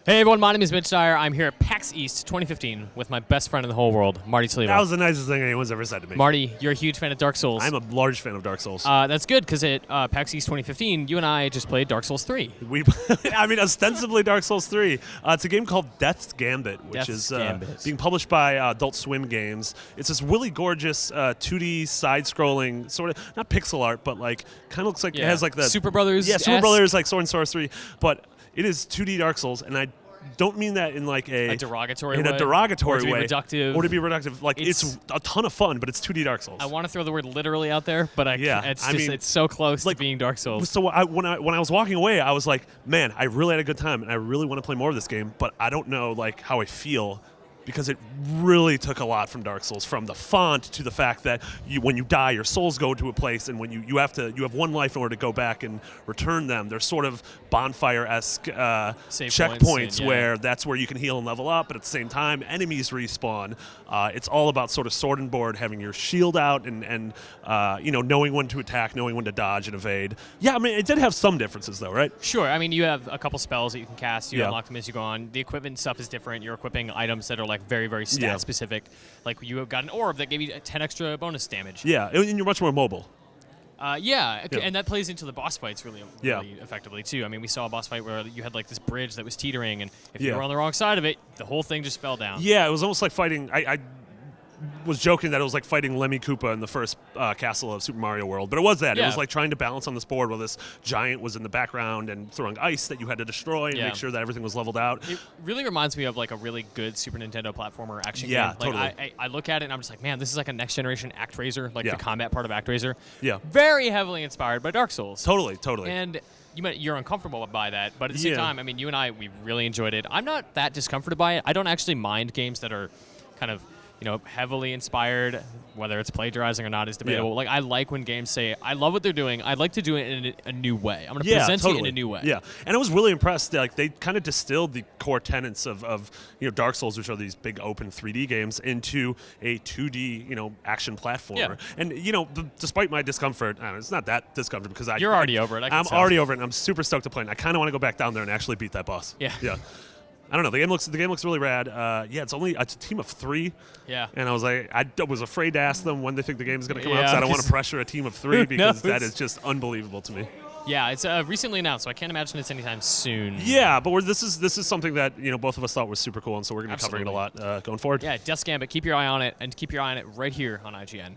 Hey everyone, my name is Mitch Dyer. I'm here at PAX East 2015 with my best friend in the whole world, Marty Sliwa. That was the nicest thing anyone's ever said to me. Marty, you're a huge fan of Dark Souls. I'm a large fan of Dark Souls. That's good, because at PAX East 2015, you and I just played Dark Souls 3. Ostensibly Dark Souls 3. It's a game called Death's Gambit, which is being published by Adult Swim Games. It's this really gorgeous 2D side-scrolling, sort of, not pixel art, but like kind of looks like it has like the Super Brothers. Yeah, Super Brothers, like Sword and Sorcery. But it is 2D Dark Souls, and I don't mean that in like a derogatory way. Or to be reductive. Or to be reductive. Like it's a ton of fun, but it's 2D Dark Souls. I want to throw the word literally out there, but it's so close to being Dark Souls. So when I was walking away, I was like, man, I really had a good time, and I really want to play more of this game, but I don't know like how I feel, because it really took a lot from Dark Souls, from the font to the fact that when you die, your souls go to a place, and when you have one life in order to go back and return them. There's sort of bonfire-esque checkpoints where that's where you can heal and level up, but at the same time, enemies respawn. It's all about sort of sword and board, having your shield out and knowing when to attack, knowing when to dodge and evade. Yeah, I mean, it did have some differences though, right? Sure. I mean, you have a couple spells that you can cast. You unlock them as you go on. The equipment stuff is different. You're equipping items that are like very, very stat specific. Like you have got an orb that gave you 10 extra bonus damage. Yeah, and you're much more mobile. And that plays into the boss fights really effectively too. I mean, we saw a boss fight where you had like this bridge that was teetering, and if you were on the wrong side of it, the whole thing just fell down. Yeah, it was almost like fighting. I was joking that it was like fighting Lemmy Koopa in the first castle of Super Mario World, but it was that. It was like trying to balance on this board while this giant was in the background and throwing ice that you had to destroy and make sure that everything was leveled out. It really reminds me of like a really good Super Nintendo platformer action game. Like, totally. I look at it and I'm just like, man, this is like a next generation ActRaiser, like the combat part of ActRaiser. Yeah. Very heavily inspired by Dark Souls. Totally. And you're uncomfortable by that, but at the same time, I mean, you and I, we really enjoyed it. I'm not that discomforted by it. I don't actually mind games that are kind of heavily inspired. Whether it's plagiarizing or not is debatable. Like, I like when games say, I love what they're doing, I'd like to do it in a new way. I'm going to present it in a new way. Yeah, and I was really impressed. Like, they kind of distilled the core tenets of Dark Souls, which are these big open 3D games, into a 2D, action platformer. Yeah. And, despite my discomfort, it's not that discomfort because You're already over it. I'm already over it, and I'm super stoked to play it. I kind of want to go back down there and actually beat that boss. Yeah. I don't know. The game looks really rad. It's a team of 3. Yeah. And I was like, I was afraid to ask them when they think the game is going to come out, so I don't want to pressure a team of 3 because that is just unbelievable to me. Yeah, it's recently announced, so I can't imagine it's anytime soon. Yeah, but this is something that both of us thought was super cool, and so we're going to be covering it a lot going forward. Yeah, Death's Gambit. Keep your eye on it, and keep your eye on it right here on IGN.